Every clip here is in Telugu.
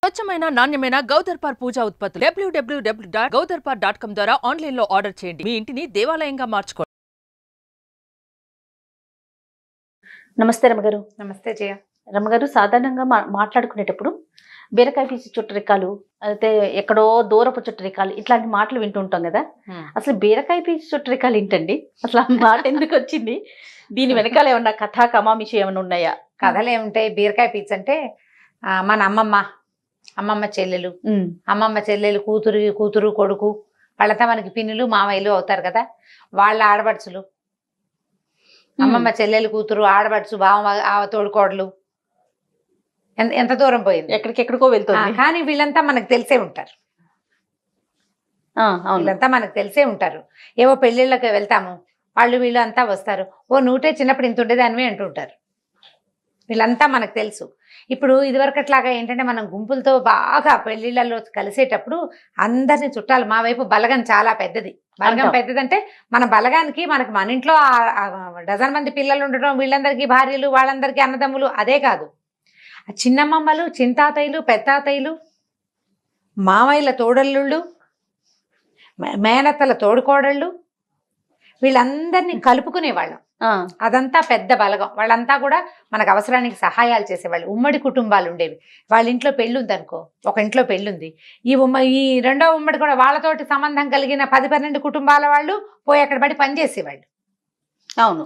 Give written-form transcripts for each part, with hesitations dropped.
స్వచ్ఛమైన నాణ్యమైన గౌదర్పార్ పూజా ఉత్పత్తులు www.gaudarpar.com ద్వారా ఆన్లైన్ లో ఆర్డర్ చేయండి. మీ ఇంటిని దేవాలయంగా మార్చుకోండి. నమస్తే రమగారు. నమస్తే జయ. రమగారు, సాధారణంగా మాట్లాడుకునేటప్పుడు బీరకాయ పీచు చుట్టరికాలు అయితే ఎక్కడో దూరపు చుట్టరికాలు ఇట్లాంటి మాటలు వింటూ ఉంటాం కదా. అసలు బీరకాయ పీచు చుట్టరికాలు ఏంటండి? అసలు ఆ మాట ఎందుకు వచ్చింది? దీని వెనకాల ఏమన్నా కథా కమామిషి ఏమైనా ఉన్నాయా? కథలు ఏముంటాయి? బీరకాయ పీచు అంటే మన అమ్మమ్మ చెల్లెలు కూతురు కొడుకు వాళ్ళంతా మనకి పిన్నులు మామయ్యలు అవుతారు కదా. వాళ్ళ ఆడబడుచులు, అమ్మమ్మ చెల్లెలు కూతురు ఆడబడుచు బావ తోడుకోడలు ఎంత దూరం పోయింది, ఎక్కడికెక్కడికో వెళ్తుంది. కానీ వీళ్ళంతా మనకు తెలిసే ఉంటారు. వీళ్ళంతా మనకు తెలిసే ఉంటారు. ఏవో పెళ్ళిళ్ళకి వెళ్తాము, వీళ్ళు అంతా వస్తారు. ఓ నూటే చిన్నప్పుడు ఇంత ఉండేదానివి అంటుంటారు. వీళ్ళంతా మనకు తెలుసు. ఇప్పుడు ఇదివరకట్లాగా ఏంటంటే మనం గుంపులతో బాగా పెళ్లిళ్లలో కలిసేటప్పుడు అందరినీ చుట్టాలు. మా వైపు బలగం చాలా పెద్దది. బలగం పెద్దదంటే మన బలగానికి మన ఇంట్లో డజన్ మంది పిల్లలు ఉండడం, వీళ్ళందరికీ భార్యలు, వాళ్ళందరికీ అన్నదమ్ములు, అదే కాదు, చిన్నమ్మమ్మలు, చింతాతయ్యలు, పెత్తాతయ్యలు, మామయ్యల తోడల్లుళ్ళు, మేనత్తల తోడుకోడళ్ళు, వీళ్ళందరినీ కలుపుకునేవాళ్ళం. అదంతా పెద్ద బలగం. వాళ్ళంతా కూడా మనకు అవసరానికి సహాయాలు చేసేవాళ్ళు. ఉమ్మడి కుటుంబాలు ఉండేవి. వాళ్ళ ఇంట్లో పెళ్ళుంది అనుకో, ఒక ఇంట్లో పెళ్ళుంది, ఈ రెండో ఉమ్మడి కూడా వాళ్ళతోటి సంబంధం కలిగిన 10-12 కుటుంబాల వాళ్ళు పోయి అక్కడ పడి పనిచేసేవాళ్ళు. అవును,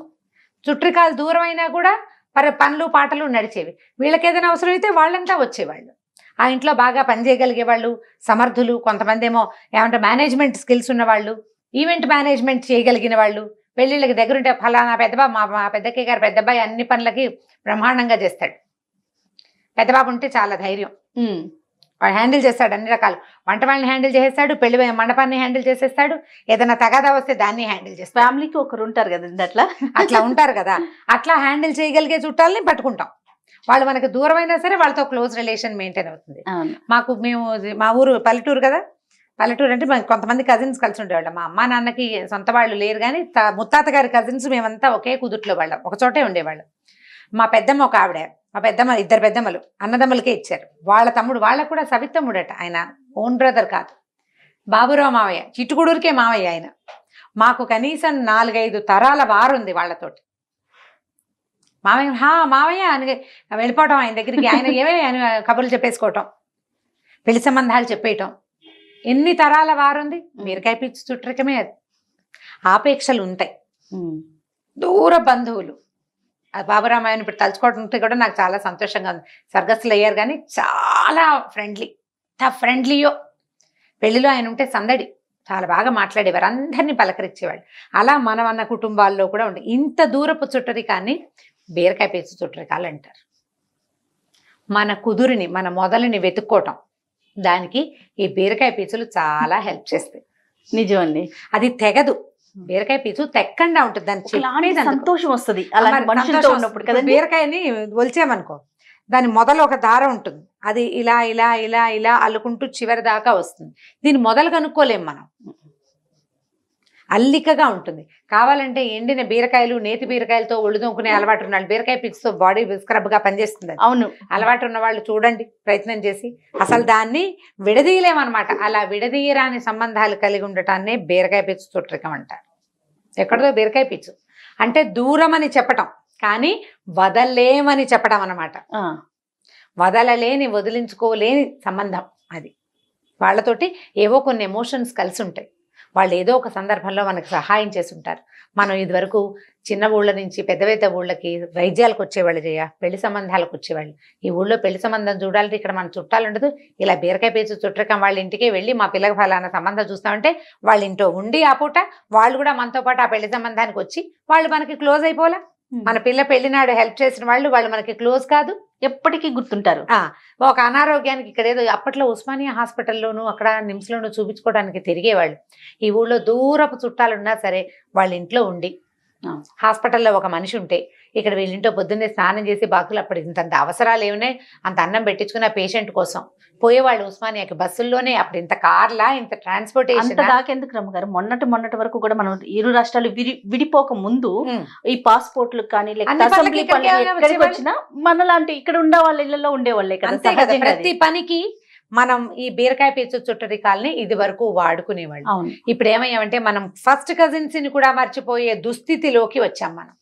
చుట్టరికాలు దూరం అయినా కూడా పనులు పాటలు నడిచేవి. వీళ్ళకి ఏదైనా అవసరం అయితే వాళ్ళంతా వచ్చేవాళ్ళు. ఆ ఇంట్లో బాగా పనిచేయగలిగే వాళ్ళు, సమర్థులు. కొంతమంది ఏమో ఏమంటే మేనేజ్మెంట్ స్కిల్స్ ఉన్నవాళ్ళు, ఈవెంట్ మేనేజ్మెంట్ చేయగలిగిన వాళ్ళు. పెళ్ళిళ్ళకి దగ్గరుంటే ఫలానా పెద్దబాబు, మా పెద్దక్కయ్య గారు పెద్దబ్బాయి అన్ని పనులకి బ్రహ్మాండంగా చేస్తాడు. పెద్దబాబు ఉంటే చాలా ధైర్యం. వాడు హ్యాండిల్ చేస్తాడు అన్ని రకాలు. వంట వాళ్ళని హ్యాండిల్ చేసేస్తాడు, పెళ్లి మండపాన్ని హ్యాండిల్ చేసేస్తాడు, ఏదైనా తగాదా వస్తే దాన్ని హ్యాండిల్ చేస్తాడు. ఫ్యామిలీకి ఒకరు ఉంటారు కదండి, అట్లా ఉంటారు కదా. అట్లా హ్యాండిల్ చేయగలిగే చుట్టాలని పట్టుకుంటాం. వాళ్ళు మనకు దూరమైనా సరే వాళ్ళతో క్లోజ్ రిలేషన్ మెయింటైన్ అవుతుంది. మా ఊరు పల్లెటూరు కదా. పల్లెటూరు అంటే కొంతమంది కజిన్స్ కలిసి ఉండేవాళ్ళం. మా అమ్మ నాన్నకి సొంత వాళ్ళు లేరు, కానీ ముత్తాత గారి కజిన్స్ మేమంతా ఒకే కుదుట్లో వాళ్ళం, ఒక చోటే ఉండేవాళ్ళం. మా పెద్దమ్మ ఒక ఆవిడ, మా పెద్దమ్మ, 2 పెద్దమ్మలు అన్నదమ్ములకే ఇచ్చారు. వాళ్ళ తమ్ముడు, వాళ్ళకు కూడా సవితమ్ముడట, ఆయన ఓన్ బ్రదర్ కాదు, బాబురావు మావయ్య, చిట్టుకుడూరికే మావయ్య ఆయన. మాకు కనీసం 4-5 తరాల వారుంది వాళ్ళతోటి. మావయ్య అని వెళ్ళిపోవటం ఆయన దగ్గరికి, ఆయన ఏమైనా కబుర్లు చెప్పేసుకోవటం, పెళ్లి సంబంధాలు చెప్పేయటం. ఎన్ని తరాల వారుంది. బీరకాయ పీచు చుట్టరికమే అది. ఆపేక్షలు ఉంటాయి, దూర బంధువులు. బాబురామాయణ ఇప్పుడు తలుచుకోవడం ఉంటే కూడా నాకు చాలా సంతోషంగా ఉంది. స్వర్గస్థులు అయ్యారు కానీ చాలా ఫ్రెండ్లీయో. పెళ్లిలో ఆయన ఉంటే సందడి, చాలా బాగా మాట్లాడేవారు, అందరినీ పలకరించేవాళ్ళు. అలా మన కుటుంబాల్లో కూడా ఉండే ఇంత దూరపు చుట్టరికాన్ని బీరకాయ పీచు చుట్టరికాలు అంటారు. మన కుదురుని, మన మొదలుని వెతుక్కోవటం, దానికి ఈ బీరకాయ పీచులు చాలా హెల్ప్ చేస్తాయి. నిజం అండి, అది తెగదు. బీరకాయ పీచు తెక్కండా ఉంటుంది, దాని సంతోషం వస్తుంది. బీరకాయని ఒలిచామనుకో, దాని మొదలు ఒక దారం ఉంటుంది, అది ఇలా ఇలా ఇలా ఇలా అల్లుకుంటూ చివరి దాకా వస్తుంది. దీని మొదలు కనుక్కోలేం మనం, అల్లికగా ఉంటుంది. కావాలంటే ఎండిన బీరకాయలు, నేతి బీరకాయలతో ఒళ్ళు దొంకునే అలవాటు ఉన్న వాళ్ళు బీరకాయ పీచుతో బాడీ స్క్రబ్ గా పనిచేస్తుంది. అవును, అలవాటు ఉన్న వాళ్ళు చూడండి, ప్రయత్నం చేసి. అసలు దాన్ని విడదీయలేమన్నమాట. అలా విడదీయరాని సంబంధాలు కలిగి ఉండటాన్నే బీరకాయ పీచు చుట్టరికం అంటారు. ఎక్కడదో బీరకాయ పీచు అంటే దూరం అని చెప్పటం, కానీ వదలలేమని చెప్పడం అన్నమాట. వదలలేని, వదిలించుకోలేని సంబంధం అది. వాళ్ళతోటి ఏవో కొన్ని ఎమోషన్స్ కలిసి ఉంటాయి. వాళ్ళు ఏదో ఒక సందర్భంలో మనకు సహాయం చేసి ఉంటారు. మనం ఇదివరకు చిన్న ఊళ్ళ నుంచి పెద్ద ఊళ్ళకి వైద్యాలకు వచ్చేవాళ్ళు, పెళ్లి సంబంధాలకు వచ్చేవాళ్ళు. ఈ ఊళ్ళో పెళ్లి సంబంధం చూడాలంటే ఇక్కడ మన చుట్టాలు ఉండదు. ఇలా బీరకాయ పీచు చుట్టరికం వాళ్ళ ఇంటికి వెళ్ళి మా పిల్లకి ఫలానా సంబంధం చూస్తామంటే వాళ్ళ ఇంట్లో ఉండి ఆ పూట వాళ్ళు కూడా మనతో పాటు ఆ పెళ్లి సంబంధానికి వచ్చి వాళ్ళు మనకి క్లోజ్ అయిపోలే. మన పిల్ల పెళ్లినాడు హెల్ప్ చేసిన వాళ్ళు మనకి క్లోజ్ కాదు, ఎప్పటికీ గుర్తుంటారు. ఒక అనారోగ్యానికి ఇక్కడ ఏదో అప్పట్లో ఉస్మానియా హాస్పిటల్లోనూ అక్కడ నిమ్స్లోనూ చూపించుకోవడానికి తిరిగేవాళ్ళు. ఈ ఊళ్ళో దూరపు చుట్టాలున్నా సరే వాళ్ళ ఇంట్లో ఉండి, హాస్పిటల్లో ఒక మనిషి ఉంటే ఇక్కడ వీళ్ళింటో పొద్దున్నే స్నానం చేసి బాకులు, అప్పుడు ఇంతంత అవసరాలు ఏమున్నాయి, అంత అన్నం పెట్టించుకున్న పేషెంట్ కోసం పోయేవాళ్ళు ఉస్మానియాకి బస్సుల్లోనే. అప్పుడు ఇంత కార్లా, ఇంత ట్రాన్స్పోర్టేషన్ దాకెందుకు రమ్మగారు? మొన్నటి వరకు కూడా మనం ఇరు రాష్ట్రాలు విడిపోక ముందు ఈ పాస్పోర్ట్లు కానీ వచ్చినా మనలాంటి ఇక్కడ ఉండే వాళ్ళ ఇళ్లలో ఉండేవాళ్ళే కదా. ప్రతి పనికి మనం ఈ బీరకాయ పీచు చుట్టరికాల్ని ఇది వరకు వాడుకునేవాళ్ళు. అవును. ఇప్పుడు ఏమయ్యామంటే మనం ఫస్ట్ కజిన్స్ ని కూడా మర్చిపోయే దుస్థితిలోకి వచ్చాం మనం.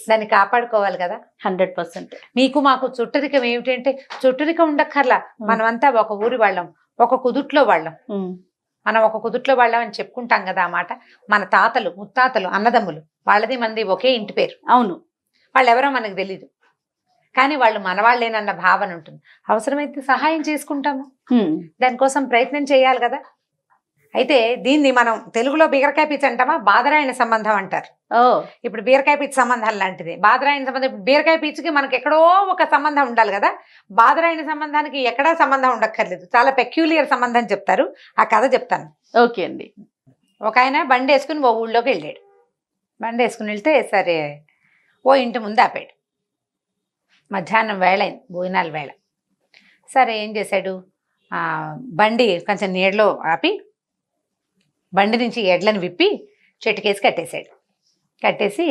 దాన్ని కాపాడుకోవాలి కదా. 100%. మీకు మాకు చుట్టరికం ఏమిటంటే చుట్టరికం ఉండక్కర్లా, మనమంతా ఒక ఊరి వాళ్ళం, ఒక కుదుట్లో వాళ్ళం. మనం ఒక కుదుట్లో వాళ్ళం అని చెప్పుకుంటాం కదా ఆ మాట. మన తాతలు ముత్తాతలు అన్నదమ్ములు వాళ్ళది మంది ఒకే ఇంటి పేరు. అవును. వాళ్ళు ఎవరో మనకు తెలీదు, కానీ వాళ్ళు మనవాళ్ళేనన్న భావన ఉంటుంది. అవసరమైతే సహాయం చేసుకుంటాము, దానికోసం ప్రయత్నం చేయాలి కదా. అయితే దీన్ని మనం తెలుగులో బీరకాయ పిచ్చి అంటామా, బాదరాయణ సంబంధం అంటారు. ఇప్పుడు బీరకాయ పిచ్చి సంబంధం లాంటిది బాదరాయణ సంబంధం. ఇప్పుడు బీరకాయ పిచ్చికి మనకి ఎక్కడో ఒక సంబంధం ఉండాలి కదా, బాదరాయణ సంబంధానికి ఎక్కడా సంబంధం ఉండక్కర్లేదు, చాలా పెక్యూలియర్ సంబంధం చెప్తారు. ఆ కథ చెప్తాను. ఓకే అండి. ఒక ఆయన బండి వేసుకుని ఓ ఊళ్ళోకి వెళ్ళాడు. బండి వేసుకుని వెళ్తే సరే ఓ ఇంటి ముందు ఆపాడు. మధ్యాహ్నం వేళ అయింది, భోజనాల వేళ. సరే ఏం చేశాడు, బండి కొంచెం నీడలో ఆపి బండి నుంచి ఎడ్లను విప్పి చెట్టుకేసి కట్టేశాడు. కట్టేసి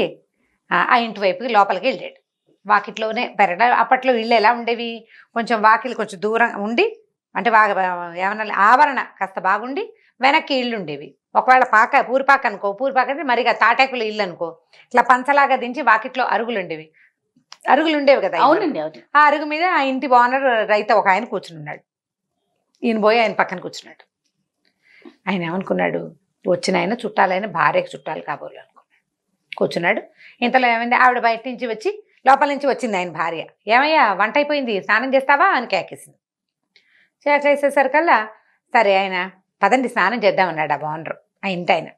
ఆ ఇంటి వైపుకి లోపలికి వెళ్ళాడు. వాకిట్లోనే పెరగ. అప్పట్లో ఇళ్ళు ఎలా ఉండేవి, కొంచెం వాకిలు కొంచెం దూరం ఉండి, అంటే బాగా ఏమన్నా ఆవరణ కాస్త బాగుండి వెనక్కి ఇళ్ళు ఉండేవి. ఒకవేళ పూరిపాక అనుకో, పూరిపాక అంటే మరిగా తాటాకుల ఇల్లు అనుకో, ఇట్లా పంచలాగా దించి వాకిట్లో అరుగులు ఉండేవి. అరుగులు ఉండేవి కదా. అవునండి, అవును. ఆ అరుగు మీద ఆ ఇంటి ఓనర్ రైతు ఒక ఆయన కూర్చుని ఉన్నాడు. ఈయన పోయి ఆయన పక్కన కూర్చున్నాడు. ఆయన ఏమనుకున్నాడు, వచ్చిన ఆయన చుట్టాలైన భార్యకి చుట్టాలు కాబోలు అనుకున్నాడు. కూర్చున్నాడు. ఇంతలో ఏమైంది, ఆవిడ బయట నుంచి వచ్చి లోపల నుంచి వచ్చింది ఆయన భార్య. ఏమయ్యా వంట అయిపోయింది, స్నానం చేస్తావా అని కేకేసింది. చేసేసరికల్లా సరే ఆయన పదండి స్నానం చేద్దామన్నాడు ఆ ఓనరు, ఆ ఇంటి ఆయన.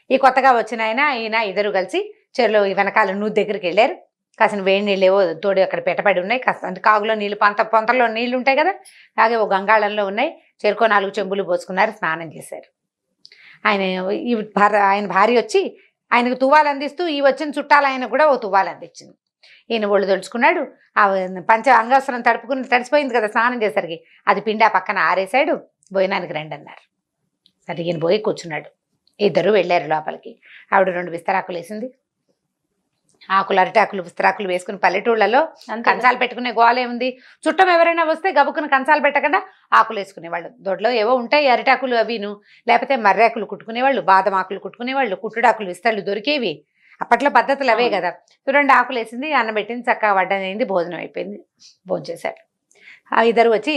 ఈ కొత్తగా వచ్చిన ఈయన ఇద్దరు కలిసి చెరువులో వెనకాల నూతి దగ్గరికి వెళ్ళారు. కాసిన వేడి నీళ్ళు ఏవో తోడు అక్కడ పెట్టబడి ఉన్నాయి. కాస్త అంటే కాగులో నీళ్ళు పొంతలో నీళ్ళు ఉంటాయి కదా, అలాగే ఓ గంగాళంలో ఉన్నాయి. చెరుకో 4 చెంబులు పోసుకున్నారు, స్నానం చేశారు. ఆయన భార్య వచ్చి ఆయనకు తువ్వాలు అందిస్తూ ఈ వచ్చిన చుట్టాలు ఆయన కూడా ఓ తువ్వాలు అందించింది. ఈయన ఒళ్ళు తొడుచుకున్నాడు. ఆ అంగవస్త్రం తడిసిపోయింది కదా స్నానం చేసరికి, అది పిండి ఆ పక్కన ఆరేశాడు. భోజనానికి రండి అన్నారు. సరే ఈయన పోయి కూర్చున్నాడు. ఇద్దరు వెళ్ళారు లోపలికి. ఆవిడ 2 విస్తరాకులు వేసింది. ఆకులు అరటాకులు విస్తరాకులు వేసుకుని పల్లెటూళ్ళలో కంచాలు పెట్టుకునే గోలే ఉంది. చుట్టం ఎవరైనా వస్తే గబుక్కుని కంచాలు పెట్టకుండా ఆకులు వేసుకునేవాళ్ళు. దొడ్లో ఏవో ఉంటాయి అరిటాకులు అవిను, లేకపోతే మర్రాకులు కుట్టుకునేవాళ్ళు, బాదం ఆకులు కుట్టుకునేవాళ్ళు, కుట్టుడాకులు విస్తళ్ళు దొరికేవి. అప్పట్లో పద్ధతులు అవే కదా. 2 ఆకులు వేసింది, అన్నం పెట్టింది, చక్కగా వడ్డనైంది, భోజనం అయిపోయింది. భోజనం చేశారు. ఆ ఇద్దరు వచ్చి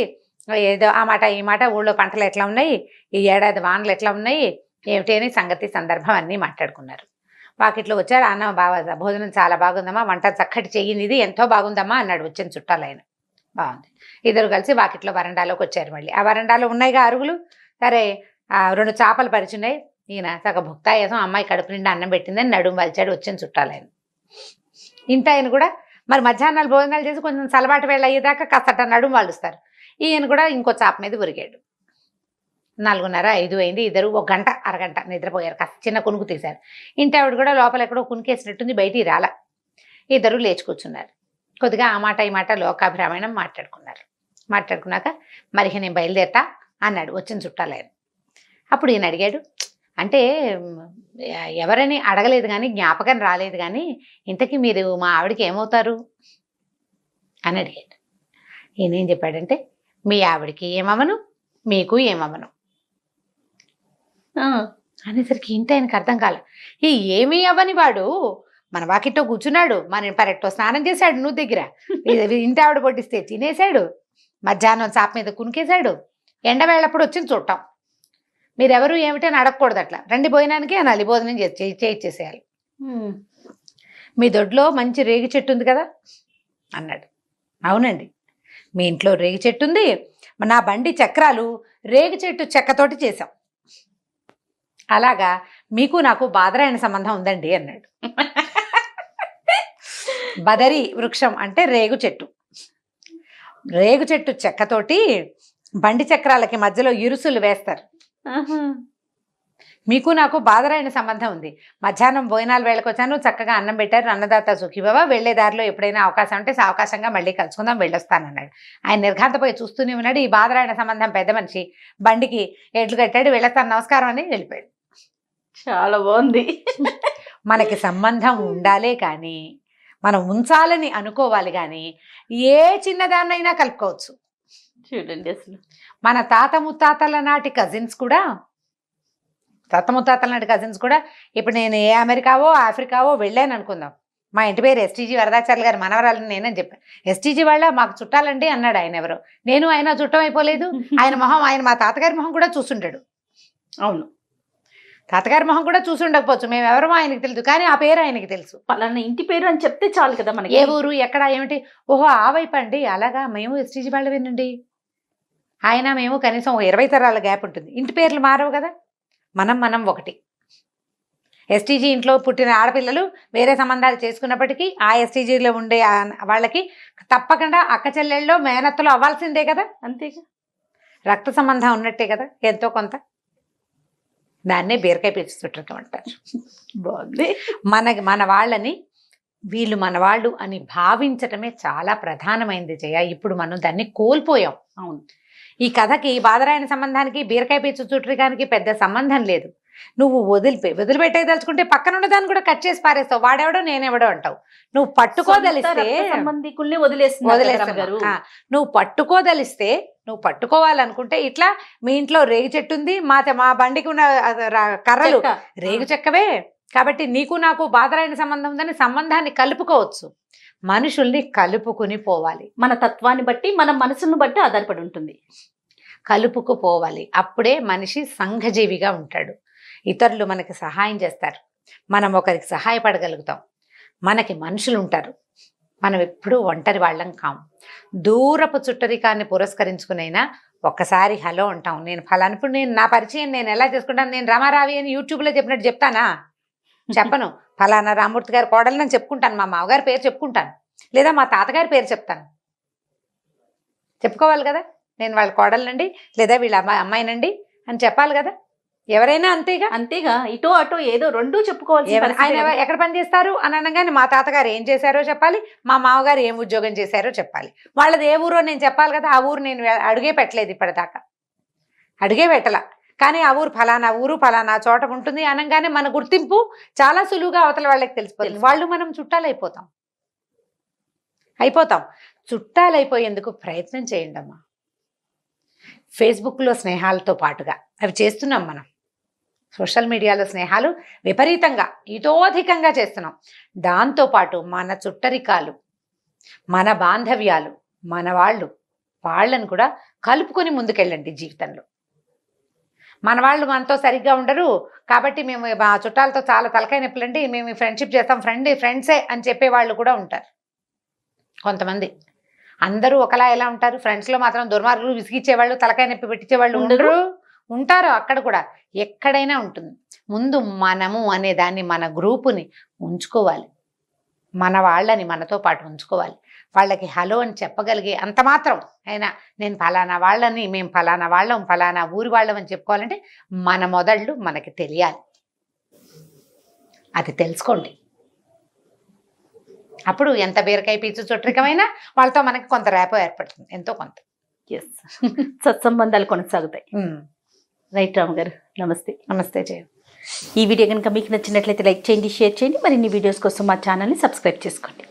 ఏదో ఆ మాట ఈ మాట, ఊళ్ళో పంటలు ఎట్లా ఉన్నాయి, ఈ ఏడాది వానలు ఎట్లా ఉన్నాయి, ఏమిటి అని సంగతి సందర్భం అన్నీ మాట్లాడుకున్నారు. వాకిట్లో వచ్చారు. అన్నం బాగా, భోజనం చాలా బాగుందమ్మా, వంట చక్కటి చెయ్యింది, ఇది ఎంతో బాగుందమ్మా అన్నాడు వచ్చిన చుట్టాలు ఆయన. బాగుంది. ఇద్దరు కలిసి వాకిట్లో వరండాలోకి వచ్చారు. మళ్ళీ ఆ వరండాలో ఉన్నాయిగా అరుగులు. సరే 2 చేపలు పరిచున్నాయి. ఈయన చక్క భుక్తాయాసం, అమ్మాయి కడుపు నిండా అన్నం పెట్టిందని నడుము వలిచాడు వచ్చిన చుట్టాలు ఆయన. ఇంటి ఆయన కూడా మరి మధ్యాహ్నాలు భోజనాలు చేసి కొంచెం సలబాటు వేళ అయ్యేదాకా కాస్త నడుము వాలుస్తారు. ఈయన కూడా ఇంకో చేప మీద ఉరిగాడు. 4:30, 5 అయింది. ఇద్దరు 1 గంట అరగంట నిద్రపోయారు. కాస్త చిన్న కునుకు తీశారు. ఇంటి ఆవిడ కూడా లోపల ఎక్కడో కునికేసినట్టుంది, బయటికి రాలా. ఇద్దరు లేచి కూర్చున్నారు. కొద్దిగా ఆ మాట ఈ మాట లోకాభిరామాయణం మాట్లాడుకున్నారు. మాట్లాడుకున్నాక మరి నేను బయలుదేరతా అన్నాడు వచ్చిన చుట్టాలు ఆయన. అప్పుడు ఈయన అడిగాడు, అంటే ఎవరని అడగలేదు కానీ జ్ఞాపకం రాలేదు కానీ ఇంతకీ మీరు మా ఆవిడకి ఏమవుతారు అని అడిగాడు. ఈయన ఏం చెప్పాడంటే, మీ ఆవిడకి ఏమవను, మీకు ఏమవను అనేసరికి ఇంటి ఆయనకు అర్థం కాల. ఈ ఏమీ అవ్వని వాడు మన వాకిట్లో కూర్చున్నాడు, మన పరెక్టో స్నానం చేశాడు, నువ్వు దగ్గర ఇంటి ఆవిడ పొట్టిస్తే తినేశాడు, మధ్యాహ్నం చాప మీద కునికేశాడు, ఎండవేళప్పుడు వచ్చింది చూడటం, మీరెవరు ఏమిటని అడగకూడదు, అట్లా రండి భోజనానికి అనాలి, భోజనం చేసేయాలి. మీ దొడ్లో మంచి రేగి చెట్టు ఉంది కదా అన్నాడు. అవునండి, మీ ఇంట్లో రేగి చెట్టు ఉంది, నా బండి చక్రాలు రేగి చెట్టు చెక్కతోటి చేశాం, అలాగా మీకు నాకు బాదరాయణ సంబంధం ఉందండి అన్నాడు. బదరి వృక్షం అంటే రేగు చెట్టు. రేగు చెట్టు చెక్కతోటి బండి చక్రాలకి మధ్యలో ఇరుసులు వేస్తారు. మీకు నాకు బాదరాయణ సంబంధం ఉంది. మధ్యాహ్నం భోజనాల వేళకు వచ్చాను, చక్కగా అన్నం పెట్టారు, అన్నదాత సుఖీభవ, వెళ్లే దారిలో ఎప్పుడైనా అవకాశం ఉంటే అవకాశంగా మళ్ళీ కలుసుకుందాం, వెళ్ళొస్తానన్నాడు. ఆయన నిర్ఘాంతపోయి చూస్తూనే ఉన్నాడు. ఈ బాదరాయణ సంబంధం పెద్ద మనిషి బండికి ఎడ్లు కట్టాడు, వెళ్ళొస్తాను నమస్కారం అని వెళ్ళిపోయాడు. చాలా బాగుంది. మనకి సంబంధం ఉండాలే కానీ మనం ఉంచాలని అనుకోవాలి కానీ ఏ చిన్నదాన్నైనా కలుపుకోవచ్చు. చూడండి అసలు మన తాత ముత్తాతల నాటి కజిన్స్ కూడా ఇప్పుడు నేను ఏ అమెరికావో ఆఫ్రికావో వెళ్ళాను అనుకుందాం. మా ఇంటి పేరు ఎస్టీజీ వరదాచార్యులు గారు మనవరాలని నేనని చెప్పాను. ఎస్టీజీ వాళ్ళ మాకు చుట్టాలండి అన్నాడు ఆయన. ఎవరో నేను ఆయన చుట్టం అయిపోలేదు. ఆయన మా తాతగారి మొహం కూడా చూసుంటాడు. అవును, తాతగారి మొహం కూడా చూసి ఉండకపోవచ్చు, మేము ఎవరో ఆయనకి తెలుసు, కానీ ఆ పేరు ఆయనకి తెలుసు. పలానా ఇంటి పేరు అని చెప్తే చాలు కదా మనకి. ఏ ఊరు ఎక్కడ ఏమిటి, ఓహో ఆ వైపు అండి, అలాగా మేము ఎస్టీజీ వాళ్ళవేనండి. ఆయన మేము కనీసం 20 తరాల గ్యాప్ ఉంటుంది. ఇంటి పేర్లు మారవు కదా. మనం ఒకటి. ఎస్టీజీ ఇంట్లో పుట్టిన ఆడపిల్లలు వేరే సంబంధాలు చేసుకున్నప్పటికీ ఆ ఎస్టీజీలో ఉండే వాళ్ళకి తప్పకుండా అక్క చెల్లెళ్ళలో మేనత్తలు అవ్వాల్సిందే కదా. అంతేగా, రక్త సంబంధం ఉన్నట్టే కదా ఎంతో కొంత. దాన్నే బీరకాయ పీచు చుట్టరికం అంటారు. బాగుంది. మన వాళ్ళని వీళ్ళు మన వాళ్ళు అని భావించటమే చాలా ప్రధానమైంది జయ. ఇప్పుడు మనం దాన్ని కోల్పోయాం. అవును, ఈ కథకి బాదరాయణ సంబంధానికి బీరకాయ పీచు చుట్టరికానికి పెద్ద సంబంధం లేదు. నువ్వు వదిలిపెట్టే తలుచుకుంటే పక్కన ఉన్న దాన్ని కూడా కట్ చేసి పారేస్తావు. వాడెవడో నేనెవడో అంటావు. నువ్వు పట్టుకోదలిస్తే సంబంధికుల్ని వదిలేస్తున్నారు. నువ్వు పట్టుకోదలిస్తే, నువ్వు పట్టుకోవాలనుకుంటే ఇట్లా మీ ఇంట్లో రేగు చెట్టు ఉంది, మా బండికి ఉన్న కర్రలు రేగు చెక్కవే, కాబట్టి నీకు నాకు బాదరాయణ సంబంధం ఉందని సంబంధాన్ని కలుపుకోవచ్చు. మనుషుల్ని కలుపుకుని పోవాలి. మన తత్వాన్ని బట్టి, మన మనసును బట్టి ఆధారపడి ఉంటుంది. కలుపుకుపోవాలి. అప్పుడే మనిషి సంఘజీవిగా ఉంటాడు. ఇతరులు మనకి సహాయం చేస్తారు, మనం ఒకరికి సహాయపడగలుగుతాం. మనకి మనుషులు ఉంటారు, మనం ఎప్పుడూ ఒంటరి వాళ్ళం కాము. దూరపు చుట్టరికాన్ని పురస్కరించుకునైనా ఒక్కసారి హలో అంటాం. నేను ఫలానప్పుడు నా పరిచయం నేను ఎలా చేసుకుంటాను, నేను రమారావి అని యూట్యూబ్లో చెప్పినట్టు చెప్తానా? చెప్పను. ఫలానా రామూర్తి గారి కోడలు నేను చెప్పుకుంటాను, మా మామగారి పేరు చెప్పుకుంటాను, లేదా మా తాతగారి పేరు చెప్తాను. చెప్పుకోవాలి కదా, నేను వాళ్ళ కోడలనండి లేదా వీళ్ళ అమ్మాయినండి అని చెప్పాలి కదా. ఎవరైనా అంతేగా. ఇటో అటో ఏదో రెండూ చెప్పుకోవాలి. ఆయన ఎక్కడ పని చేస్తారు అని అనగానే మా తాతగారు ఏం చేశారో చెప్పాలి, మా మామగారు ఏం ఉద్యోగం చేశారో చెప్పాలి. వాళ్ళది ఏ ఊరో నేను చెప్పాలి కదా. ఆ ఊరు నేను అడుగే పెట్టలేదు ఇప్పటిదాకా, అడుగే పెట్టలా. కానీ ఆ ఊరు ఫలానా ఊరు ఫలానా చోట ఉంటుంది అనగానే మన గుర్తింపు చాలా సులువుగా అవతల వాళ్ళకి తెలిసిపోతుంది. వాళ్ళు మనం చుట్టాలైపోతాం. చుట్టాలైపోయేందుకు ప్రయత్నం చేయండి అమ్మా. ఫేస్బుక్లో స్నేహాలతో పాటుగా అవి చేస్తున్నాం మనం. సోషల్ మీడియాలో స్నేహాలు విపరీతంగా ఇతోధికంగా చేస్తున్నాం. దాంతోపాటు మన చుట్టరికాలు, మన బాంధవ్యాలు, మన వాళ్ళను కూడా కలుపుకొని ముందుకెళ్ళండి జీవితంలో. మన వాళ్ళు మనతో సరిగ్గా ఉండరు కాబట్టి మేము మా చుట్టాలతో చాలా తలకాయ నొప్పులండి, మేము ఫ్రెండ్షిప్ చేస్తాం, ఫ్రెండ్సే అని చెప్పే వాళ్ళు కూడా ఉంటారు కొంతమంది. అందరూ ఒకలా ఎలా ఉంటారు? ఫ్రెండ్స్లో మాత్రం దుర్మార్గులు, విసిగిచ్చేవాళ్ళు, తలకాయ నొప్పి పెట్టించేవాళ్ళు ఉంటారు. అక్కడ కూడా ఎక్కడైనా ఉంటుంది. ముందు మనము అనే దాన్ని, మన గ్రూపుని ఉంచుకోవాలి, మన వాళ్ళని మనతో పాటు ఉంచుకోవాలి. వాళ్ళకి హలో అని చెప్పగలిగే అంత మాత్రం అయినా నేను ఫలానా వాళ్ళని, మేము ఫలానా వాళ్ళం, ఫలానా ఊరి వాళ్ళం అని చెప్పుకోవాలంటే మన మొదళ్ళు మనకి తెలియాలి. అది తెలుసుకోండి. అప్పుడు ఎంత బీరకాయ పీచు చుట్టరికమైనా వాళ్ళతో మనకి కొంత రేపో ఏర్పడుతుంది, ఎంతో కొంత. సత్సంబంధాలు కొనసాగుతాయి. రైట్ రామ్ గారు, నమస్తే. నమస్తే జయ. ఈ వీడియో కనుక మీకు నచ్చినట్లయితే లైక్ చేయండి, షేర్ చేయండి. మరిన్ని వీడియోస్ కోసం మా ఛానల్ని సబ్స్క్రైబ్ చేసుకోండి.